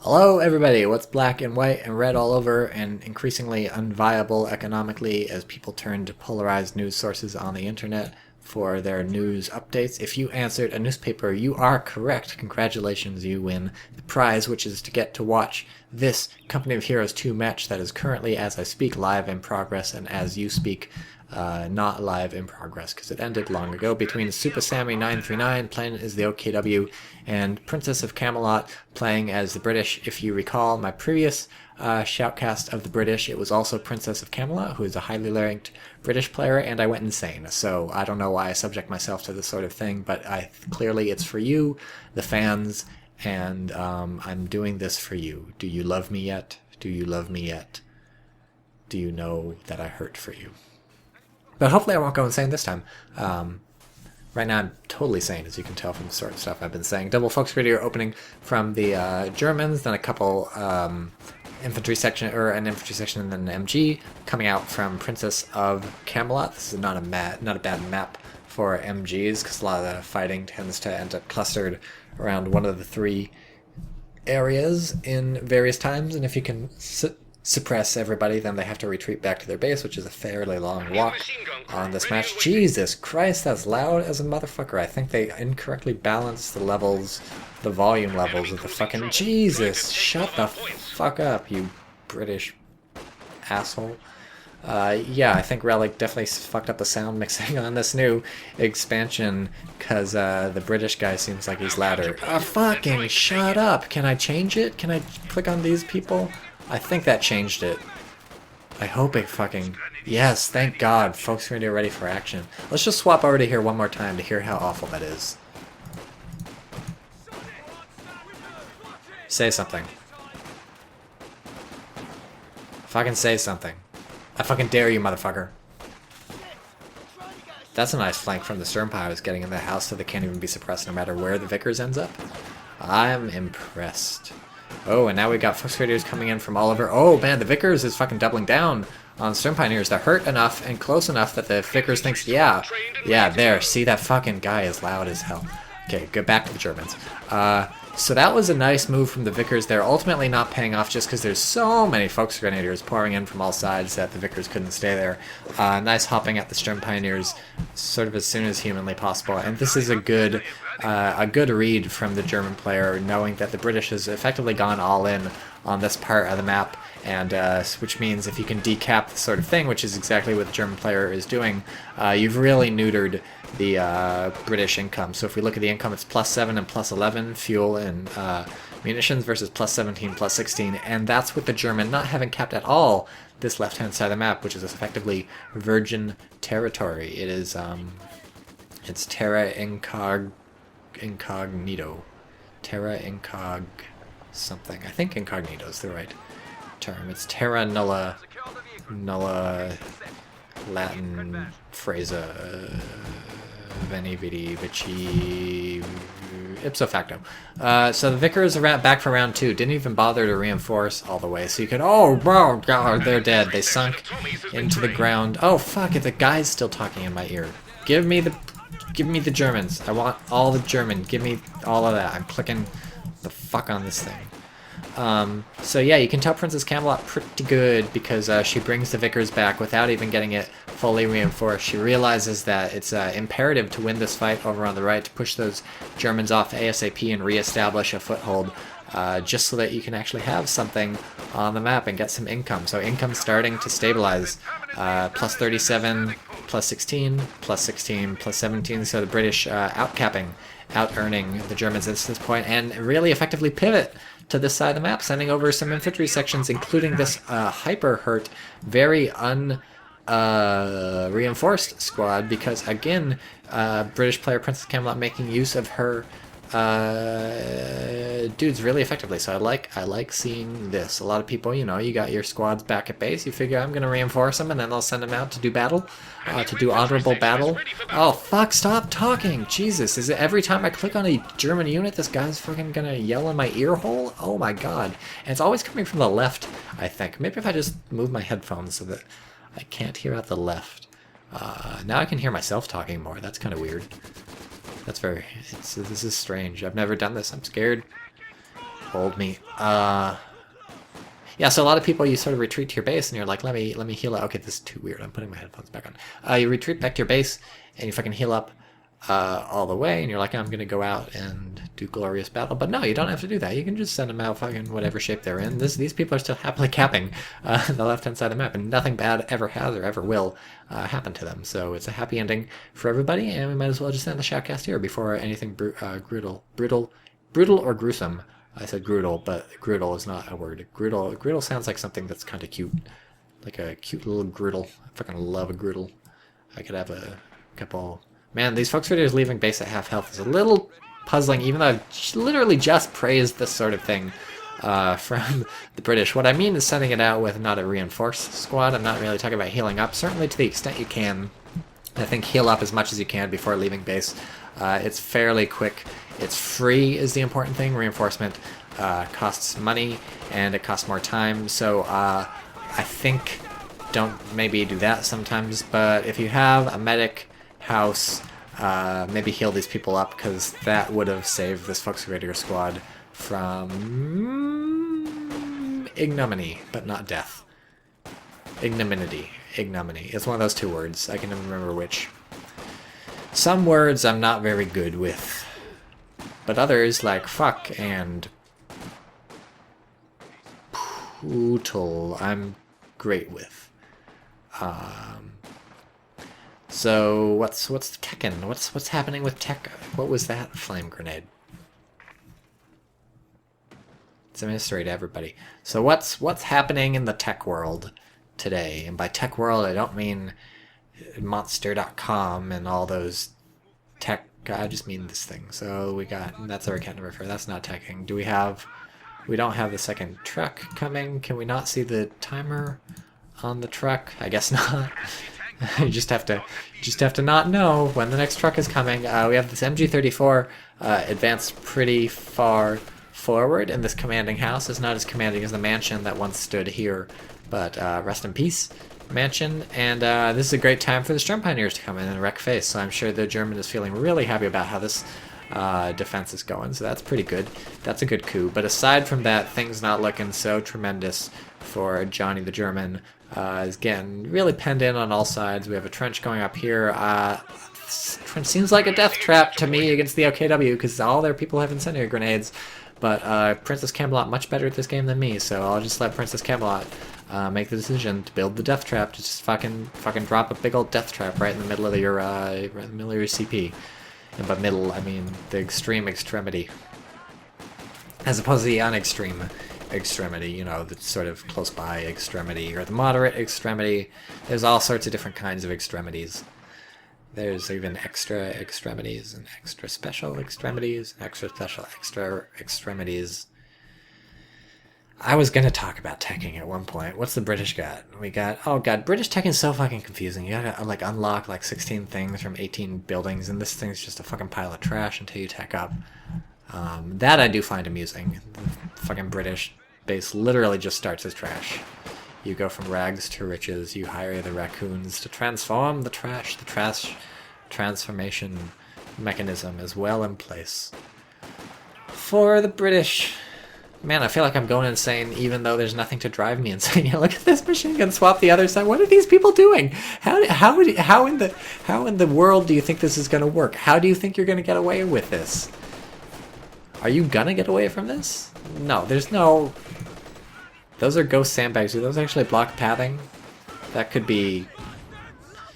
Hello everybody, what's black and white and red all over and increasingly unviable economically as people turn to polarized news sources on the internet for their news updates? If you answered a newspaper, you are correct. Congratulations, you win the prize, which is to get to watch this Company of Heroes 2 match that is currently, as I speak, live in progress, and as you speak, not live in progress because it ended long ago, between Super Sammy 939 playing as the OKW and Princess of Camelot playing as the British. If you recall my previous shoutcast of the British, it was also Princess of Camelot, who is a highly ranked British player, and I went insane. So I don't know why I subject myself to this sort of thing, but clearly it's for you, the fans, and I'm doing this for you. Do you love me yet? Do you love me yet? Do you know that I hurt for you? But hopefully I won't go insane this time. Right now I'm totally sane, as you can tell from the sort of stuff I've been saying. Double focus radio opening from the Germans, then a couple infantry section, or an infantry section, and then an MG coming out from Princess of Camelot. This is not a bad map for MGs, because a lot of the fighting tends to end up clustered around one of the three areas in various times, and if you can suppress everybody, then they have to retreat back to their base, which is a fairly long walk on this match. Jesus Christ, that's loud as a motherfucker. I think they incorrectly balanced the levels, the volume levels of the fucking... Jesus, shut the fuck up, you British asshole. Yeah, I think Relic definitely fucked up the sound mixing on this new expansion, because the British guy seems like he's louder. Fucking shut up! Can I change it? Can I click on these people? I think that changed it. I hope it fucking... Yes, thank God. Folks are ready for action. Let's just swap over to here one more time to hear how awful that is. Say something. Fucking say something. I fucking dare you, motherfucker. That's a nice flank from the Sturmpires getting in the house so they can't even be suppressed no matter where the Vickers ends up. I'm impressed. Oh, and now we got Fox Raiders coming in from all over. Oh, man, the Vickers is fucking doubling down on Stern Pioneers. They're hurt enough and close enough that the Vickers thinks, yeah, there. See, that fucking guy is loud as hell. Okay, go back to the Germans. So that was a nice move from the Vickers. They're ultimately not paying off just because there's so many Fox Grenadiers pouring in from all sides that the Vickers couldn't stay there. Nice hopping at the Stern Pioneers sort of as soon as humanly possible. And this is a good read from the German player, knowing that the British has effectively gone all in on this part of the map, and which means if you can decap this sort of thing, which is exactly what the German player is doing, you've really neutered the British income. So if we look at the income, it's +7 and +11 fuel and munitions versus +17, +16, and that's with the German not having capped at all this left-hand side of the map, which is effectively virgin territory. It is it's terra incognito. Terra incog something. I think incognito is the right term. It's terra nulla Latin phrasa veni vidi vici ipso facto. So the Vickers are back for round 2. Didn't even bother to reinforce all the way, so you could... Oh, bro, God, they're dead. They sunk into the ground. Oh, fuck, the guy's still talking in my ear. Give me the Germans. I want all the German. Give me all of that. I'm clicking the fuck on this thing. So yeah, you can tell Princess Camelot pretty good because she brings the Vickers back without even getting it fully reinforced. She realizes that it's imperative to win this fight over on the right, to push those Germans off ASAP and reestablish a foothold, just so that you can actually have something on the map and get some income. So income's starting to stabilize. +37, +16, +16, +17, so the British out-earning the Germans at this point, and really effectively pivot to this side of the map, sending over some infantry sections, including this hyper-hurt, very reinforced squad, because, again, British player Princess Camelot making use of her dudes really effectively. So I like seeing this. A lot of people, you know, you got your squads back at base, you figure I'm gonna reinforce them and then they'll send them out to do battle, to do honorable battle. Oh fuck, stop talking! Jesus, is it every time I click on a German unit this guy's fucking gonna yell in my ear hole? Oh my god. And it's always coming from the left, I think. Maybe if I just move my headphones so that I can't hear out the left. Now I can hear myself talking more. That's kind of weird. This is strange. I've never done this. I'm scared. told me. Yeah, so a lot of people, you sort of retreat to your base, and you're like, let me heal up. Okay, this is too weird. I'm putting my headphones back on. You retreat back to your base, and you fucking heal up all the way, and you're like, I'm gonna go out and do glorious battle. But no, you don't have to do that. You can just send them out fucking whatever shape they're in. These people are still happily capping the left-hand side of the map, and nothing bad ever has or ever will happen to them. So it's a happy ending for everybody, and we might as well just end the shoutcast here before anything brutal or gruesome. I said brutal, but brutal is not a word. Brutal sounds like something that's kind of cute. Like a cute little Groodle. I fucking love a Groodle. I could have a couple... Man, these folks are leaving base at half health is a little puzzling, even though I've literally just praised this sort of thing from the British. What I mean is sending it out with not a reinforced squad. I'm not really talking about healing up. Certainly to the extent you can. I think heal up as much as you can before leaving base. It's fairly quick. It's free is the important thing. Reinforcement costs money and it costs more time. So I think don't maybe do that sometimes. But if you have a medic house, maybe heal these people up, because that would have saved this Fluctuator squad from ignominy, but not death. Ignominy. It's one of those two words. I can never remember which. Some words I'm not very good with, but others like fuck and brutal I'm great with. So what's Tekken? What's happening with tech? What was that flame grenade? It's a mystery to everybody. So what's happening in the tech world today? And by tech world, I don't mean monster.com and all those tech. I just mean this thing. So we got, that's our account number for. That's not teching. We don't have the second truck coming. Can we not see the timer on the truck? I guess not. You just have to not know when the next truck is coming. We have this MG34 advanced pretty far forward, and this commanding house is not as commanding as the mansion that once stood here, but rest in peace, mansion. And this is a great time for the Storm Pioneers to come in and wreck face, so I'm sure the German is feeling really happy about how this defense is going, so that's pretty good. That's a good coup. But aside from that, things not looking so tremendous for Johnny the German. Is getting really penned in on all sides. We have a trench going up here. This trench seems like a death trap to me against the OKW, because all their people have incendiary grenades. But Princess Camelot much better at this game than me, so I'll just let Princess Camelot make the decision to build the death trap, to just fucking drop a big old death trap right in the middle of your CP. And by middle, I mean the extreme extremity, as opposed to the unextreme extremity, you know, the sort of close by extremity or the moderate extremity. There's all sorts of different kinds of extremities. There's even extra extremities and extra special extremities, extra special extra extremities. I was gonna talk about teching at one point. What's the British got? We got, oh god, British teching is so fucking confusing. You gotta like unlock like 16 things from 18 buildings, and this thing's just a fucking pile of trash until you tech up. That I do find amusing. The fucking British base literally just starts as trash. You go from rags to riches. You hire the raccoons to transform the trash. The trash transformation mechanism is well in place for the British. Man, I feel like I'm going insane even though there's nothing to drive me insane. Yeah, look at this machine gun swap the other side. What are these people doing? How in the world do you think this is going to work? How do you think you're going to get away with this? Are you gonna get away from this? No, there's no... Those are ghost sandbags. Do those actually block pathing? That could be...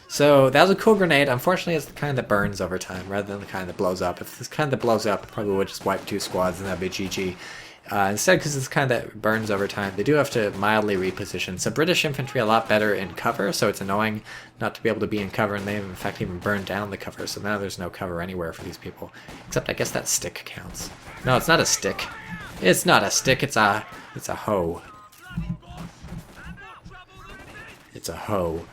So, that was a cool grenade. Unfortunately, it's the kind that burns over time, rather than the kind that blows up. If this kind that blows up, it probably would just wipe 2 squads, and that'd be GG. Instead, because it's the kind that burns over time, they do have to mildly reposition. So British infantry a lot better in cover, so it's annoying not to be able to be in cover, and they have in fact even burned down the cover, so now there's no cover anywhere for these people. Except I guess that stick counts. No, it's not a stick. It's not a stick, it's a hoe. It's a hoe.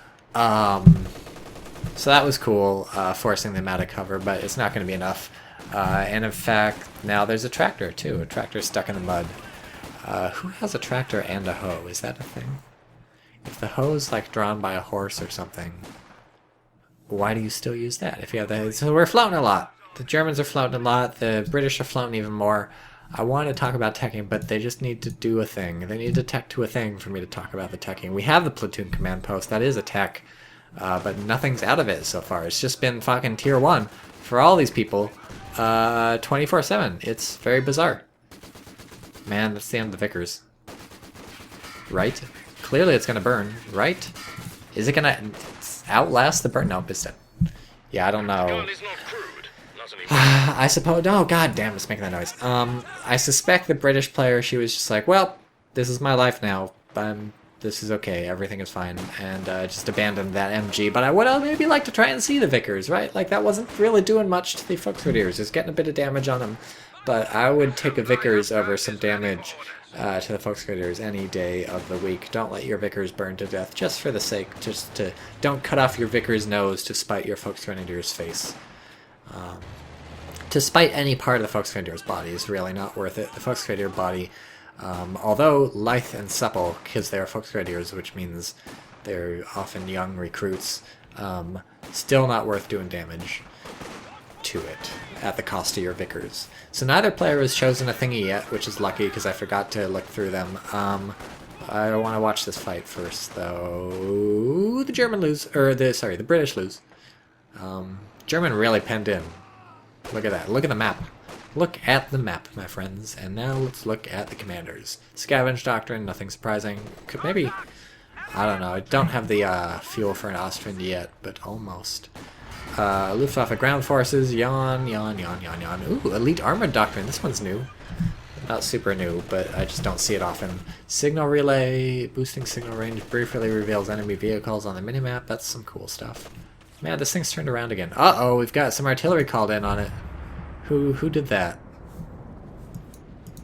So that was cool, forcing them out of cover, but it's not going to be enough. And in fact, now there's a tractor too. A tractor stuck in the mud. Who has a tractor and a hoe? Is that a thing? If the hoe is like drawn by a horse or something, why do you still use that? If you have that, so we're floating a lot. The Germans are floating a lot. The British are floating even more. I want to talk about teching, but they just need to do a thing. They need to tech to a thing for me to talk about the teching. We have the platoon command post. That is a tech, but nothing's out of it so far. It's just been fucking tier 1 for all these people 24/7. It's very bizarre. Man, that's the end of the Vickers. Right? Clearly it's going to burn, right? Is it going to outlast the burn? No, it's dead. Yeah, I don't know. I suppose. Oh, god damn, it's making that noise. I suspect the British player, she was just like, well, this is my life now. This is okay. Everything is fine. And just abandoned that MG. But I would maybe like to try and see the Vickers, right? Like, that wasn't really doing much to the Volksgrenadiers. Just getting a bit of damage on them. But I would take a Vickers over some damage to the Volksgrenadiers any day of the week. Don't let your Vickers burn to death, just for the sake, don't cut off your Vickers' nose to spite your Volksgrenadiers' face. To spite any part of the Volksgrenadier's body is really not worth it. The Volksgrenadier body, although lithe and supple, because they are Volksgrenadiers, which means they're often young recruits, still not worth doing damage to it at the cost of your Vickers. So neither player has chosen a thingy yet, which is lucky because I forgot to look through them. I want to watch this fight first, though. The German lose, or the British lose. German really penned in. Look at that. Look at the map. Look at the map, my friends. And now let's look at the commanders. Scavenge Doctrine, nothing surprising. Could maybe, I don't know. I don't have the fuel for an Austrian yet, but almost. Luftwaffe Ground Forces, yawn. Ooh, Elite Armored Doctrine. This one's new. Not super new, but I just don't see it often. Signal Relay, boosting signal range, briefly reveals enemy vehicles on the minimap. That's some cool stuff. Man, this thing's turned around again. Uh-oh, we've got some artillery called in on it. Who did that?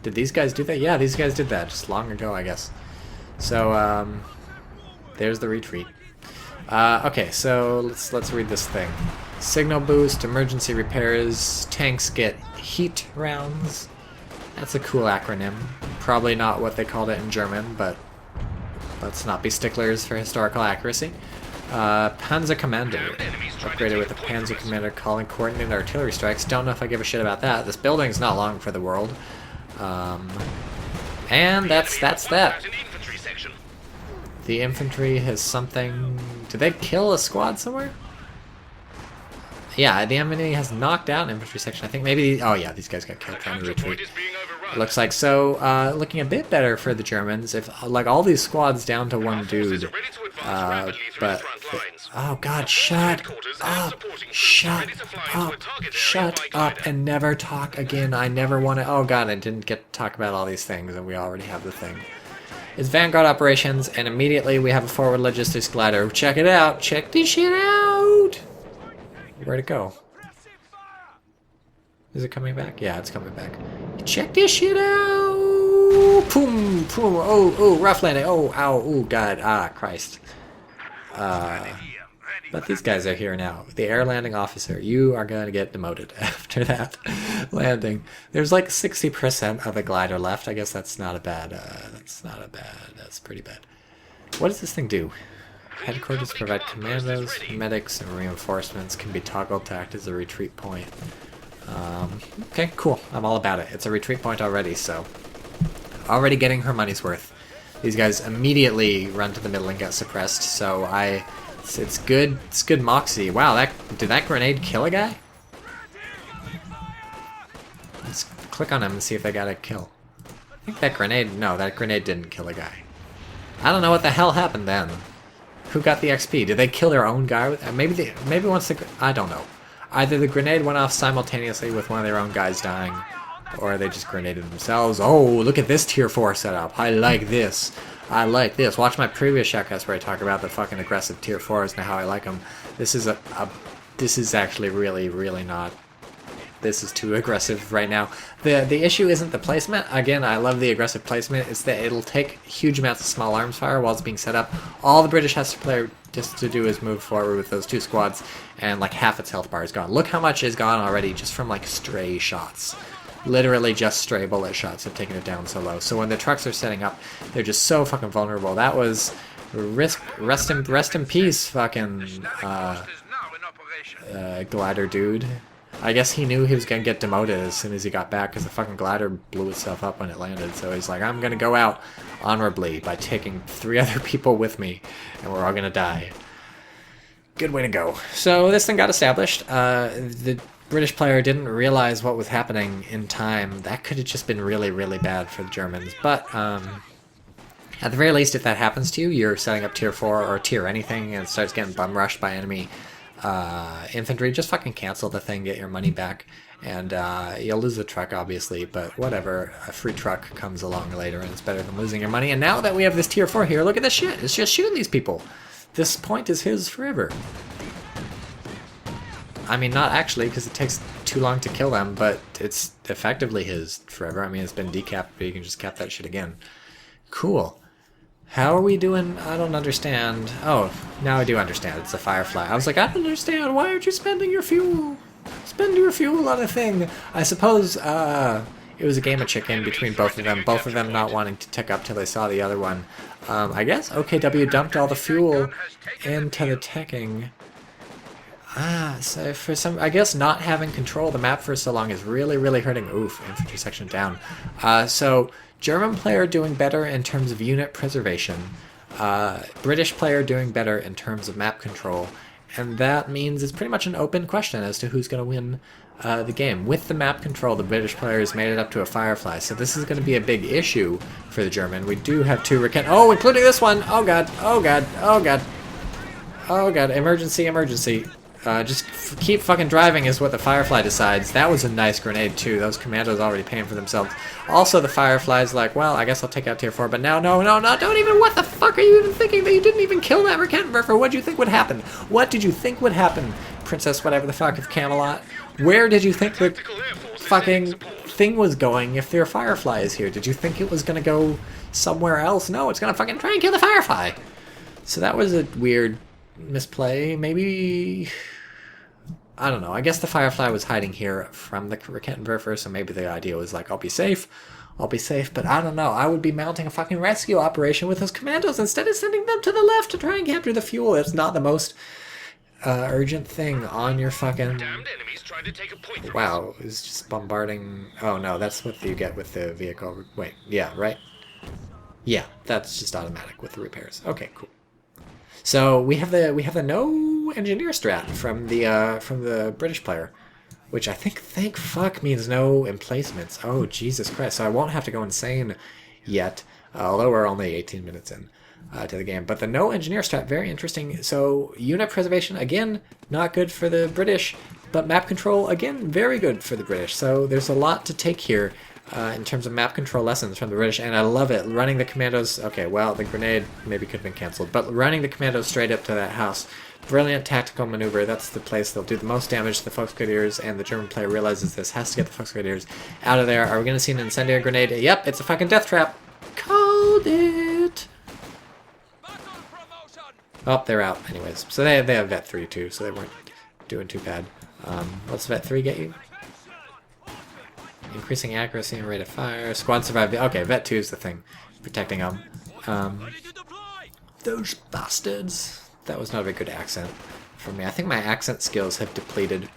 Did these guys do that? Yeah, these guys did that just long ago, I guess. So, there's the retreat. Okay, so let's read this thing. Signal boost, emergency repairs, tanks get heat rounds. That's a cool acronym. Probably not what they called it in German, but let's not be sticklers for historical accuracy. Panzer Commander. Upgraded with a Panzer Commander calling coordinated artillery strikes. Don't know if I give a shit about that. This building's not long for the world. And that's that. The infantry has something... Did they kill a squad somewhere? Yeah, the enemy has knocked out an infantry section. I think maybe... Oh yeah, these guys got killed trying to retreat. It looks like. So, looking a bit better for the Germans. If, like, all these squads down to one dude. But... Oh god, shut up! Shut up! Shut up and never talk again. I never want to... Oh god, I didn't get to talk about all these things and we already have the thing. It's Vanguard operations, and immediately we have a forward logistics glider. Check it out! Check this shit out! Where'd it go? Is it coming back? Yeah, it's coming back. Check this shit out! Boom! Boom! Oh, rough landing. Oh, ow, oh, god. Ah, Christ. But these guys are here now. The air landing officer, you are going to get demoted after that landing. There's like 60% of a glider left. I guess that's not a bad, that's pretty bad. What does this thing do? Headquarters provide commandos, medics, and reinforcements can be toggled to act as a retreat point. Okay, cool. I'm all about it. It's a retreat point already, so... Already getting her money's worth. These guys immediately run to the middle and get suppressed, so it's good moxie. Wow, did that grenade kill a guy? Let's click on him and see if they got a kill. I think that grenade didn't kill a guy. I don't know what the hell happened then. Who got the XP? Did they kill their own guy? Maybe once I don't know. Either the grenade went off simultaneously with one of their own guys dying, or they just grenaded themselves. Oh, look at this tier 4 setup. I like this. I like this. Watch my previous shoutcast where I talk about the fucking aggressive tier 4s and how I like them. This is this is actually really, really not. This is too aggressive right now. The issue isn't the placement. Again, I love the aggressive placement. It's that it'll take huge amounts of small arms fire while it's being set up. All the British has to do is move forward with those two squads, and like half its health bar is gone. Look how much is gone already just from like stray shots. Literally just stray bullet shots have taken it down so low. So when the trucks are setting up, they're just so fucking vulnerable. That was rest in peace, fucking glider dude. I guess he knew he was gonna get demoted as soon as he got back because the fucking glider blew itself up when it landed. So he's like, I'm gonna go out honorably by taking 3 other people with me, and we're all gonna die. Good way to go. So this thing got established. The British player didn't realize what was happening in time. That could have just been really, really bad for the Germans. But at the very least, if that happens to you, you're setting up tier 4 or tier anything and it starts getting bum rushed by enemy infantry, just fucking cancel the thing, get your money back, and you'll lose the truck, obviously, but whatever. A free truck comes along later, and it's better than losing your money. And now that we have this tier 4 here, look at this shit. It's just shooting these people. This point is his forever. I mean, not actually, because it takes too long to kill them, but it's effectively his forever. I mean, it's been decapped, but you can just cap that shit again. Cool. How are we doing? I don't understand. Oh, now I do understand. It's a Firefly. I was like, I don't understand. Why aren't you spending your fuel? Spend your fuel on a thing. I suppose it was a game of chicken between both of them. Both of them not wanting to tick up till they saw the other one. I guess OKW dumped all the fuel into the ticking. So for some, I guess not having control of the map for so long is really, really hurting. Oof, infantry section down. So German player doing better in terms of unit preservation. British player doing better in terms of map control. And that means it's pretty much an open question as to who's going to win the game. With the map control, the British players made it up to a Firefly. So this is going to be a big issue for the German. We do have 2 oh, including this one! Oh god, oh god, oh god. Oh god, emergency, emergency. Just keep fucking driving is what the Firefly decides. That was a nice grenade too. Those commandos already paying for themselves. Also the Firefly's like, well, I guess I'll take out tier 4, but now, no, don't even, what the fuck are you even thinking that you didn't even kill that Raketenwerfer? What did you think would happen? What did you think would happen, Princess whatever the fuck of Camelot? Where did you think the fucking thing was going if their Firefly is here? Did you think it was gonna go somewhere else? No, it's gonna fucking try and kill the Firefly. So that was a weird misplay. Maybe, I don't know. I guess the Firefly was hiding here from the Raketenwerfer, so maybe the idea was like, I'll be safe, but I don't know. I would be mounting a fucking rescue operation with those commandos instead of sending them to the left to try and capture the fuel. It's not the most urgent thing on your fucking... Wow, it's just bombarding... Oh no, that's what you get with the vehicle. Wait, yeah, right? Yeah, that's just automatic with the repairs. Okay, cool. So we have the no engineer strat from the British player, which I think thank fuck means no emplacements. Oh Jesus Christ! So I won't have to go insane yet, although we're only 18 minutes in to the game. But the no engineer strat, very interesting. So unit preservation again, not good for the British, but map control again, very good for the British. So there's a lot to take here. In terms of map control lessons from the British, and I love it. Running the commandos, okay, well, the grenade maybe could have been cancelled, but running the commandos straight up to that house, brilliant tactical maneuver. That's the place they'll do the most damage to the Volksgrenadiers, and the German player realizes this, has to get the Volksgrenadiers out of there. Are we going to see an incendiary grenade? Yep, it's a fucking death trap. Called it! Oh, they're out anyways. So they have Vet 3 too, so they weren't doing too bad. What's Vet 3 get you? Increasing accuracy and rate of fire. Squad survive. Okay, Vet 2 is the thing. Protecting them. Those bastards. That was not a very good accent for me. I think my accent skills have depleted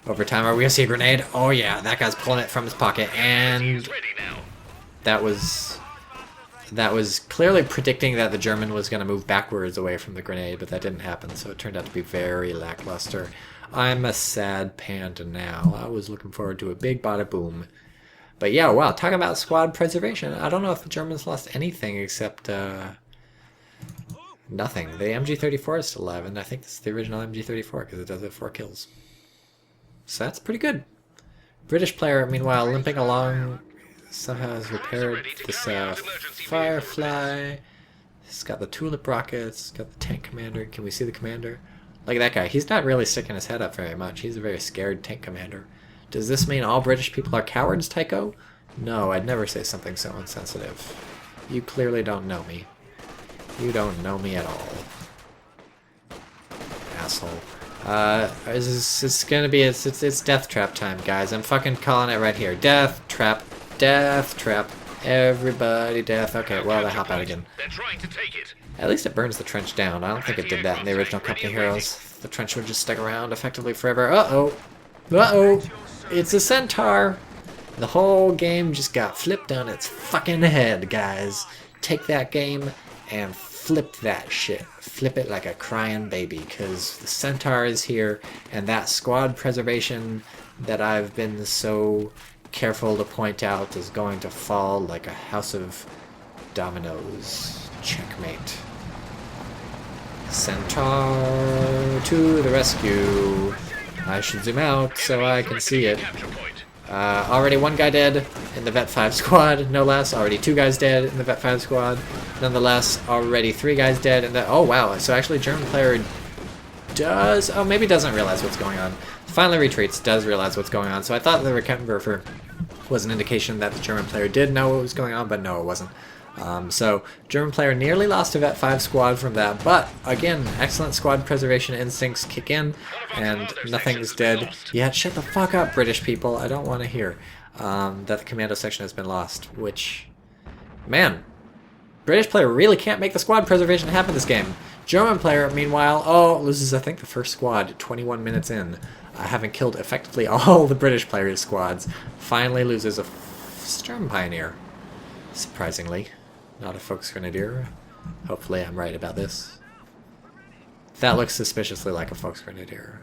over time. Are we going to see a grenade? Oh yeah, that guy's pulling it from his pocket. And that was clearly predicting that the German was going to move backwards away from the grenade, but that didn't happen. So it turned out to be very lackluster. I'm a sad panda now. I was looking forward to a big bada boom. But yeah, wow, talking about squad preservation. I don't know if the Germans lost anything except nothing. The MG34 is still alive, and I think this is the original MG34 because it does have 4 kills. So that's pretty good. British player, meanwhile, limping along, somehow has repaired this Firefly. It's got the tulip rockets, got the tank commander. Can we see the commander? Look at that guy. He's not really sticking his head up very much. He's a very scared tank commander. Does this mean all British people are cowards, Tycho? No, I'd never say something so insensitive. You clearly don't know me. You don't know me at all. Asshole. It's gonna be, it's death trap time, guys. I'm fucking calling it right here. Death trap. Death trap. Everybody death. Okay, well, I hop out again. At least it burns the trench down. I don't think it did that in the original Company Heroes. The trench would just stick around effectively forever. Uh-oh. Uh-oh! It's a Centaur! The whole game just got flipped on its fucking head, guys. Take that game and flip that shit. Flip it like a crying baby, because the Centaur is here, and that squad preservation that I've been so careful to point out is going to fall like a house of dominoes. Checkmate. Centaur to the rescue. I should zoom out so I can see it. Already one guy dead in the Vet 5 squad, no less. Already 2 guys dead in the Vet 5 squad. Nonetheless, already 3 guys dead in the... Oh, wow. So actually German player does... Oh, maybe doesn't realize what's going on. Finally retreats, does realize what's going on. So I thought the Reckenwerfer was an indication that the German player did know what was going on, but no, it wasn't. So German player nearly lost a Vet 5 squad from that, but again, excellent squad preservation instincts kick in, and nothing's dead yet. Shut the fuck up, British people. I don't want to hear that the commando section has been lost, which, man, British player really can't make the squad preservation happen this game. German player, meanwhile, loses, I think, the first squad 21 minutes in, having killed effectively all the British players' squads. Finally loses a Sturm Pioneer, surprisingly. Not a Volksgrenadier. Hopefully I'm right about this. That looks suspiciously like a Volksgrenadier.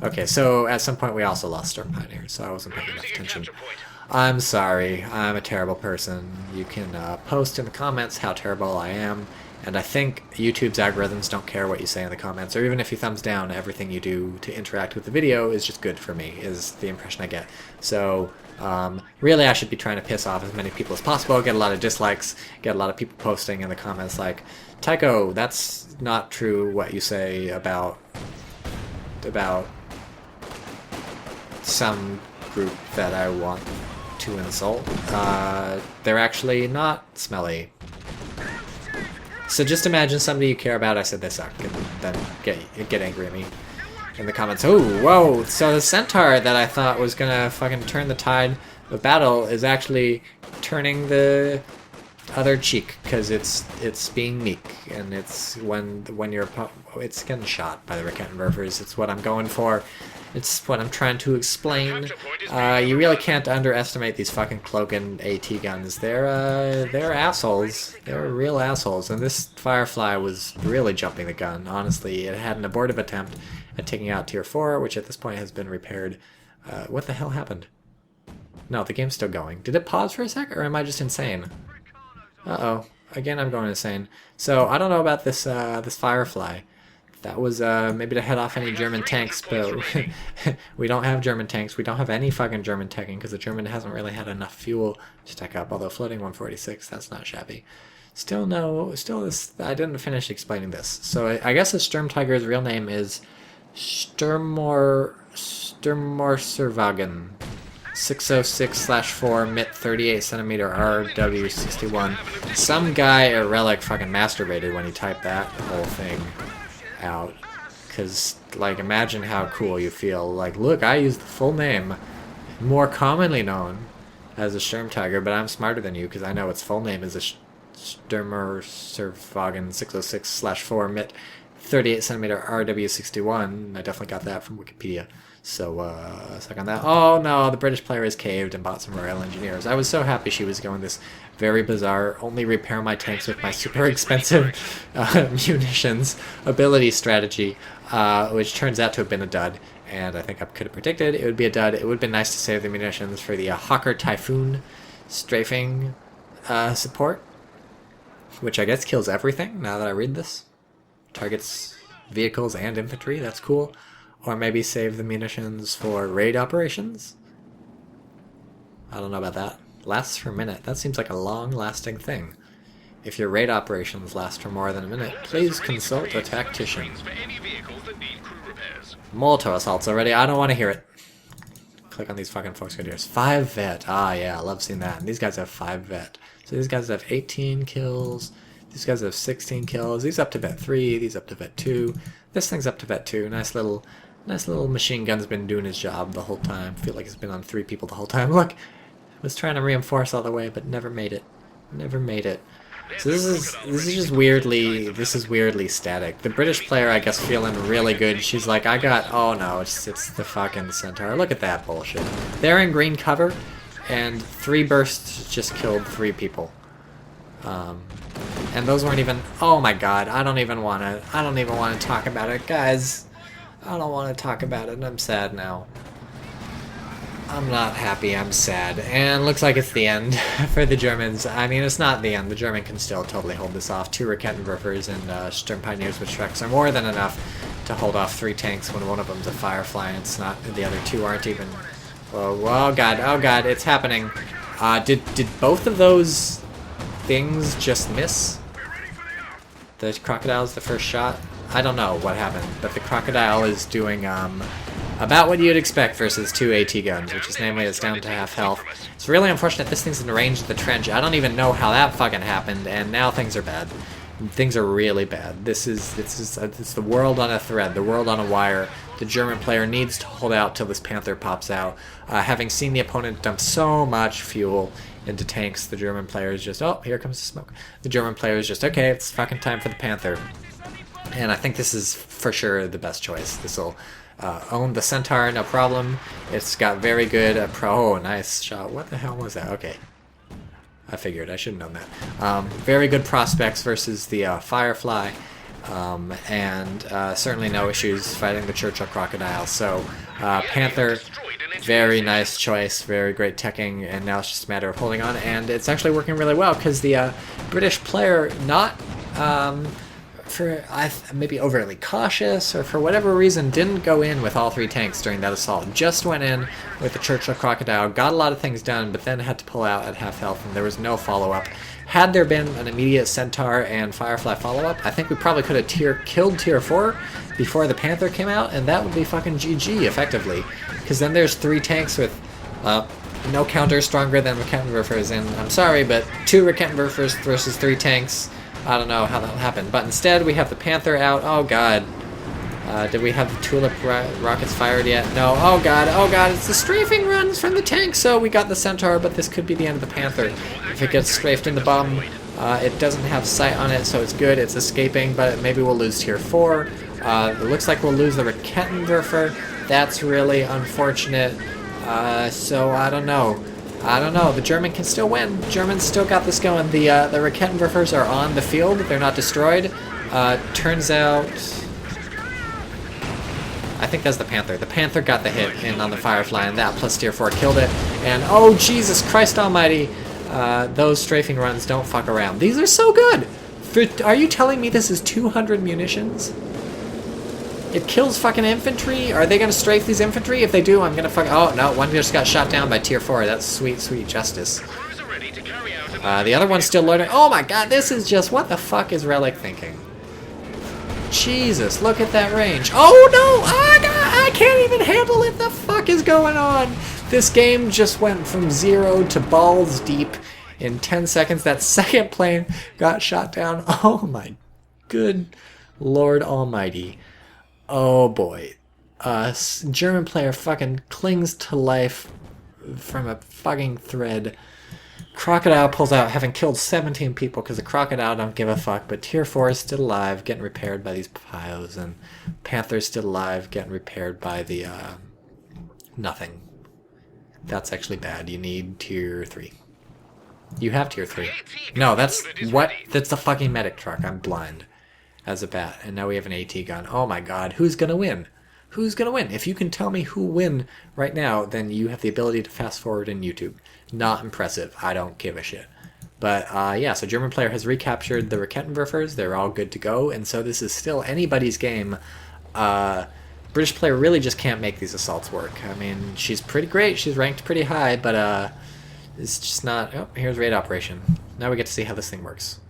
Okay, so at some point we also lost Sturm Pioneer, so I wasn't paying enough attention. I'm sorry, I'm a terrible person. You can post in the comments how terrible I am, and I think YouTube's algorithms don't care what you say in the comments, or even if you thumbs down, everything you do to interact with the video is just good for me, is the impression I get. So, really I should be trying to piss off as many people as possible, get a lot of dislikes, get a lot of people posting in the comments like, Tycho, that's not true what you say about some group that I want to insult. They're actually not smelly. So just imagine somebody you care about, I said they suck, and then get angry at me in the comments. Oh, whoa, so the Centaur that I thought was gonna fucking turn the tide of battle is actually turning the other cheek, because it's being meek, and it's when it's getting shot by the Reckenwerfers. It's what I'm going for. It's what I'm trying to explain. You really can't underestimate these fucking Cloaken AT guns. They're assholes. They're real assholes. And this Firefly was really jumping the gun, honestly. It had an abortive attempt at taking out Tier 4, which at this point has been repaired. What the hell happened? No, the game's still going. Did it pause for a sec, or am I just insane? Uh-oh. Again, I'm going insane. So, I don't know about this this Firefly. That was maybe to head off any German tanks, but we don't have German tanks. We don't have any fucking German teching, because the German hasn't really had enough fuel to tech up, although floating 146, that's not shabby. Still this, I didn't finish explaining this. So I guess the Sturm Tiger's real name is Sturmorserwagen 606/4 MIT 38cm RW61. Some guy at Relic fucking masturbated when he typed that whole thing out, because like imagine how cool you feel, like, look, I use the full name, more commonly known as a Sturm Tiger, but I'm smarter than you because I know its full name is a Sturmorserwagen 606/4 MIT 38cm RW61. I definitely got that from Wikipedia. So, suck on that. Oh no, the British player has caved and bought some Royal Engineers. I was so happy she was going this very bizarre, only repair my tanks with my super expensive munitions ability strategy, which turns out to have been a dud. And I think I could have predicted it would be a dud. It would have been nice to save the munitions for the Hawker Typhoon strafing support, which I guess kills everything now that I read this. Targets vehicles and infantry, that's cool. Or maybe save the munitions for raid operations? I don't know about that. Lasts for a minute. That seems like a long-lasting thing. If your raid operations last for more than a minute, please consult a tactician. Molotov assaults already. I don't want to hear it. Click on these fucking Volksgrenadiers. 5 vet. Ah, yeah, I love seeing that. And these guys have 5 vet. So these guys have 18 kills. These guys have 16 kills. These up to vet 3. These up to vet 2. This thing's up to vet 2. Nice little machine gun's been doing his job the whole time. Feel like it's been on 3 people the whole time. Look, was trying to reinforce all the way, but never made it. Never made it. So this is just weirdly static. The British player, I guess, feeling really good. She's like, I got, oh no, it's the fucking Centaur. Look at that bullshit. They're in green cover, and 3 bursts just killed 3 people. And those weren't even. Oh my god, I don't even want to talk about it, guys. I don't want to talk about it. I'm sad now. I'm not happy, I'm sad. And looks like it's the end for the Germans. I mean, it's not the end. The German can still totally hold this off. 2 Raketenwerfers and Sturm Pioneers with Shreks are more than enough to hold off 3 tanks when one of them's a Firefly and it's not. The other 2 aren't even. Whoa, oh god, it's happening. Did both of those things just miss? The Crocodile's the first shot? I don't know what happened, but the Crocodile is doing about what you'd expect versus 2 AT guns, which is namely it's down to half health. It's really unfortunate this thing's in the range of the trench. I don't even know how that fucking happened, and now things are bad. Things are really bad. This is it's the world on a thread, the world on a wire. The German player needs to hold out till this Panther pops out. Having seen the opponent dump so much fuel into tanks, the German player is just, oh, here comes the smoke. The German player is just, okay, it's fucking time for the Panther. And I think this is for sure the best choice. This will own the Centaur, no problem. It's got very good oh, nice shot. What the hell was that? Okay. I figured. I should have known that. Very good prospects versus the Firefly. And certainly no issues fighting the Churchill Crocodile. So Panther, very nice choice, very great teching, and now it's just a matter of holding on. And it's actually working really well because the British player, not for maybe overly cautious or for whatever reason, didn't go in with all 3 tanks during that assault. Just went in with the Churchill Crocodile, got a lot of things done, but then had to pull out at half health, and there was no follow-up. Had there been an immediate Centaur and Firefly follow-up, I think we probably could have killed Tier 4 before the Panther came out, and that would be fucking GG, effectively. Because then there's 3 tanks with no counter stronger than Raketenwerfers, and I'm sorry, but 2 Raketenwerfers versus 3 tanks, I don't know how that happened. But instead, we have the Panther out. Oh god. Did we have the Tulip rockets fired yet? No. Oh god, it's the strafing runs from the tank. So we got the Centaur, but this could be the end of the Panther. If it gets strafed in the bum, it doesn't have sight on it, so it's good. It's escaping, but maybe we'll lose Tier 4. It looks like we'll lose the Raketenwerfer. That's really unfortunate. So I don't know. The German can still win. Germans still got this going. The Raketenwerfers are on the field. They're not destroyed. Turns out, I think that's the Panther. The Panther got the hit in on the Firefly, and that plus Tier 4 killed it. And oh Jesus Christ Almighty, those strafing runs don't fuck around. These are so good. Are you telling me this is 200 munitions? It kills fucking infantry? Are they gonna strafe these infantry? If they do, I'm gonna fuck. Oh no, one just got shot down by Tier 4. That's sweet, sweet justice. The other one's still loading. Oh my god, this is just. What the fuck is Relic thinking? Jesus, look at that range. Oh no! Oh god, I can't even handle it! The fuck is going on? This game just went from 0 to balls deep in 10 seconds. That second plane got shot down. Oh my good Lord Almighty. Oh boy. German player fucking clings to life from a fucking thread. Crocodile pulls out, having killed 17 people because the Crocodile don't give a fuck, but Tier 4 is still alive, getting repaired by these piles, and Panther's still alive, getting repaired by the, nothing. That's actually bad. You need Tier 3. You have Tier 3. No, that's the fucking medic truck. I'm blind as a bat. And now we have an AT gun. Oh my god, who's gonna win? Who's gonna win? If you can tell me who win right now, then you have the ability to fast forward in YouTube. Not impressive. I don't give a shit. But yeah, so German player has recaptured the Raketenwerfers. They're all good to go, and so this is still anybody's game. British player really just can't make these assaults work. I mean, she's pretty great. She's ranked pretty high, but it's just not. Oh, here's raid operation. Now we get to see how this thing works.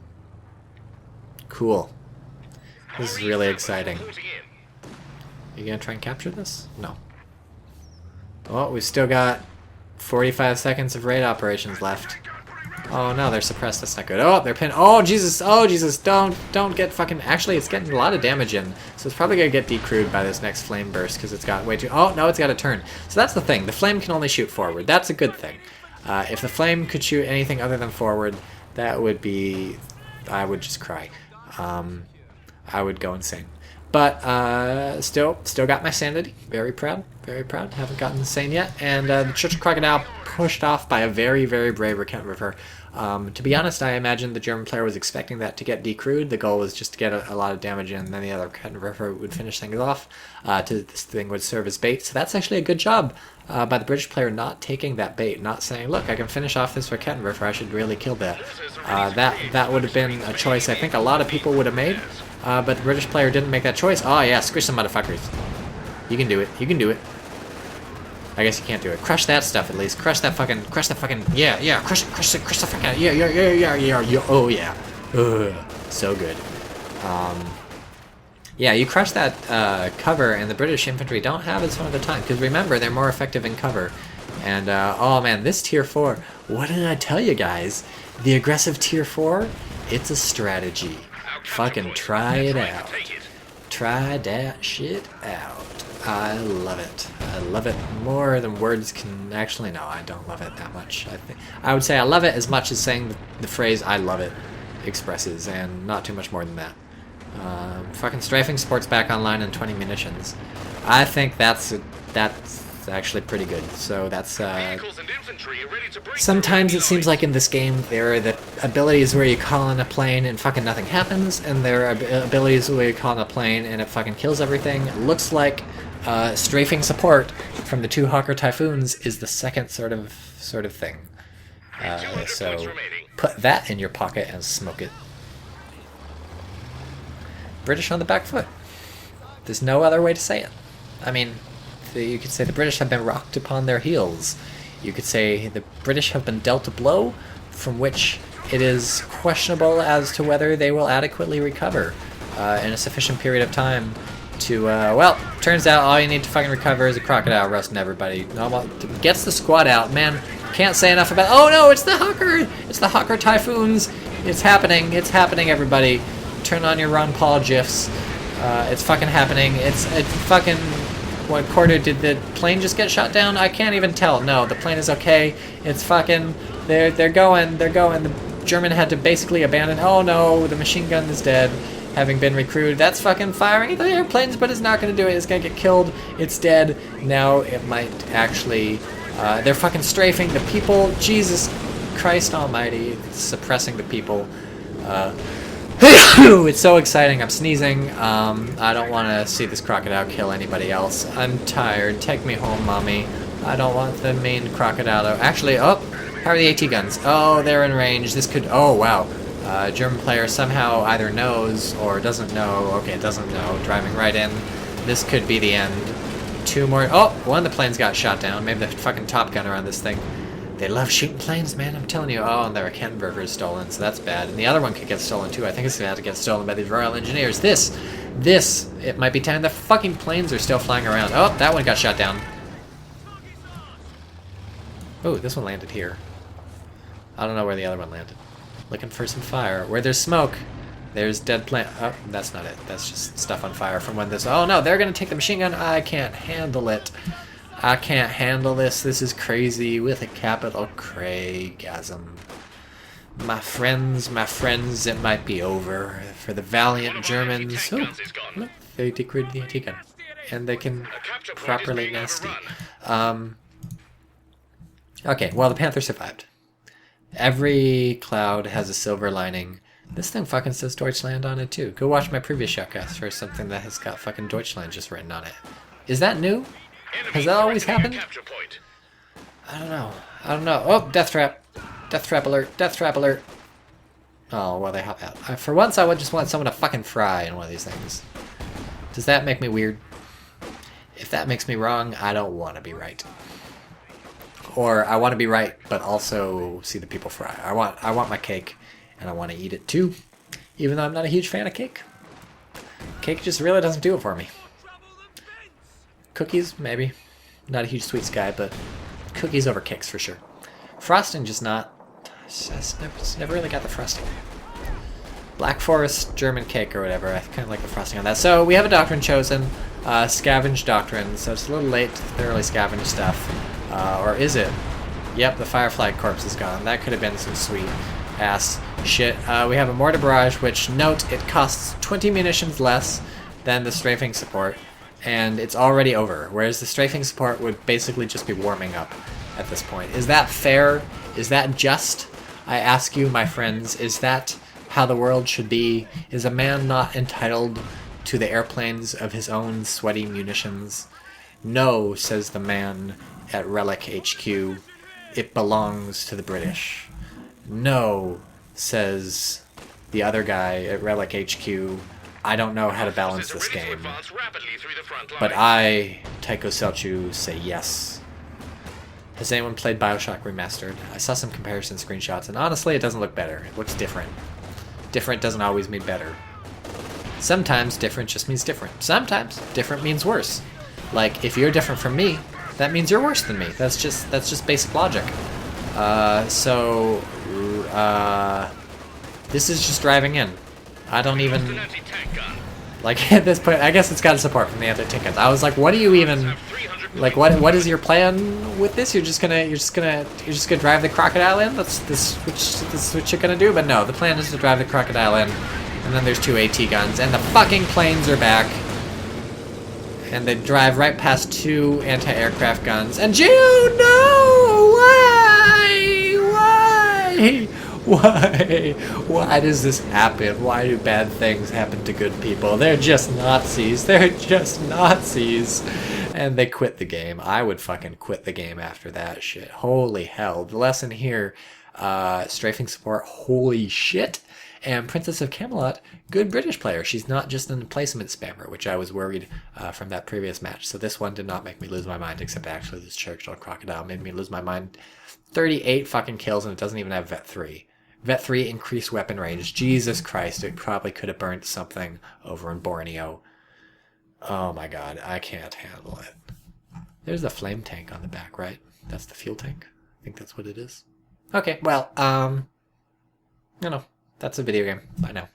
Cool. This is really exciting. You gonna try and capture this? No. Oh, we've still got 45 seconds of raid operations left. Oh no, they're suppressed. That's not good. Oh, they're pinned. Oh Jesus! Oh Jesus! Don't get fucking. Actually, it's getting a lot of damage in, so it's probably gonna get decrewed by this next flame burst because it's got way too. Oh no, it's got a turn. So that's the thing. The flame can only shoot forward. That's a good thing. If the flame could shoot anything other than forward, that would be I would just cry. I would go insane. But still got my sanity. Very proud, very proud. Haven't gotten insane yet. And the Church of Crocodile pushed off by a very, very brave Kent River. To be honest, I imagine the German player was expecting that to get decrewed. The goal was just to get a lot of damage in, and then the other Kent River would finish things off. This thing would serve as bait. So that's actually a good job by the British player not taking that bait, not saying, look, I can finish off this Kent River, I should really kill that. That would have been a choice I think a lot of people would have made. But the British player didn't make that choice. Oh yeah, squish some motherfuckers. You can do it. You can do it. I guess you can't do it. Crush that stuff at least. Crush that fucking, yeah, crush the fucking, yeah, oh yeah. Ugh, so good. Yeah, you crush that cover, and the British infantry don't have as fun of a time, because remember, they're more effective in cover. And, oh man, this tier 4, what did I tell you guys? The aggressive tier 4, it's a strategy. Fucking try it out. Try that shit out. I love it. I love it more than words can actually. No, I don't love it that much. I would say I love it as much as saying the phrase "I love it" expresses, and not too much more than that. Fucking strafing support's back online and 20 munitions. I think that's actually pretty good. So that's sometimes it seems like in this game there are the abilities where you call in a plane and fucking nothing happens, and there are abilities where you call in a plane and it fucking kills everything. It looks like strafing support from the 2 Hawker Typhoons is the second sort of thing. So put that in your pocket and smoke it. British on the back foot. There's no other way to say it. I mean, you could say the British have been rocked upon their heels. You could say the British have been dealt a blow from which it is questionable as to whether they will adequately recover in a sufficient period of time to, well, turns out all you need to fucking recover is a crocodile roasting everybody. Gets the squad out, man. Can't say enough about, oh no, it's the Hawker! It's the Hawker Typhoons! It's happening, everybody. Turn on your Ron Paul GIFs. It's fucking happening. It's fucking... What quarter did the plane just get shot down? I can't even tell. No, the plane is okay. It's fucking... They're going. The German had to basically abandon... Oh no, the machine gun is dead, having been recruited. That's fucking firing the airplanes, but it's not going to do it. It's going to get killed. It's dead. Now it might actually... they're fucking strafing the people. Jesus Christ almighty. Suppressing the people. It's so exciting. I'm sneezing. I don't want to see this crocodile kill anybody else. I'm tired. Take me home, mommy. I don't want the main crocodile. Actually, oh, how are the AT guns? Oh, they're in range. This could... Oh, wow. German player somehow either knows or doesn't know. Okay, it doesn't know. Driving right in. This could be the end. 2 more... Oh, one of the planes got shot down. Maybe the fucking Top Gunner on this thing. They love shooting planes, man, I'm telling you. Oh, and their Kenberger is stolen, so that's bad. And the other one could get stolen, too. I think it's going to have to get stolen by these Royal Engineers. It might be time. The fucking planes are still flying around. Oh, that one got shot down. Oh, this one landed here. I don't know where the other one landed. Looking for some fire. Where there's smoke, there's dead plane. Oh, that's not it. That's just stuff on fire from when this... Oh, no, they're going to take the machine gun. I can't handle it. I can't handle this. This is crazy with a capital Craigasm. My friends, it might be over for the valiant Germans. Oh, look, they decreed the AT gun. And they can properly nasty. Okay, well, the Panther survived. Every cloud has a silver lining. This thing fucking says Deutschland on it, too. Go watch my previous shoutcast for something that has got fucking Deutschland just written on it. Is that new? Has that always happened? I don't know. Oh, death trap. Death trap alert. Death trap alert. Oh, well, they hop out. For once, I would just want someone to fucking fry in one of these things. Does that make me weird? If that makes me wrong, I don't want to be right. Or I want to be right, but also see the people fry. I want my cake, and I want to eat it too, even though I'm not a huge fan of cake. Cake just really doesn't do it for me. Cookies, maybe. Not a huge sweets guy, but cookies over cakes for sure. Frosting, just not. It's never really got the frosting. Black Forest German cake or whatever. I kind of like the frosting on that. So we have a doctrine chosen, scavenge doctrine. So it's a little late to thoroughly scavenge stuff, or is it? Yep, the Firefly corpse is gone. That could have been some sweet. ass shit. We have a mortar barrage, which, note, it costs 20 munitions less than the strafing support, and it's already over, whereas the strafing support would basically just be warming up at this point. Is that fair? Is that just? I ask you, my friends, is that how the world should be? Is a man not entitled to the airplanes of his own sweaty munitions? No, says the man at Relic HQ. It belongs to the British. No, says the other guy at Relic HQ. I don't know how to balance this game. But I, TychoCelchuuu, say yes. Has anyone played Bioshock Remastered? I saw some comparison screenshots, and honestly, it doesn't look better. It looks different. Different doesn't always mean better. Sometimes different just means different. Sometimes different means worse. Like, if you're different from me, that means you're worse than me. That's just basic logic. This is just driving in. I don't even... Like, at this point, I guess it's got support from the anti-tank guns. I was like, what do you even... Like, what is your plan with this? You're just gonna drive the crocodile in? That's what you're gonna do? But no, the plan is to drive the crocodile in, and then there's 2 AT guns, and the fucking planes are back. And they drive right past 2 anti-aircraft guns. And June, no! Why does this happen? Why do bad things happen to good people? They're just Nazis. They're just Nazis. And they quit the game. I would fucking quit the game after that shit. Holy hell. The lesson here, strafing support, holy shit. And Princess of Camelot, good British player. She's not just an emplacement spammer, which I was worried from that previous match. So this one did not make me lose my mind, except actually this Churchill Crocodile made me lose my mind. 38 fucking kills, and it doesn't even have Vet 3. Vet 3 increased weapon range. Jesus Christ, it probably could have burnt something over in Borneo. Oh my god, I can't handle it. There's a flame tank on the back, right? That's the fuel tank. I think that's what it is. Okay, well, you know, that's a video game. Bye now.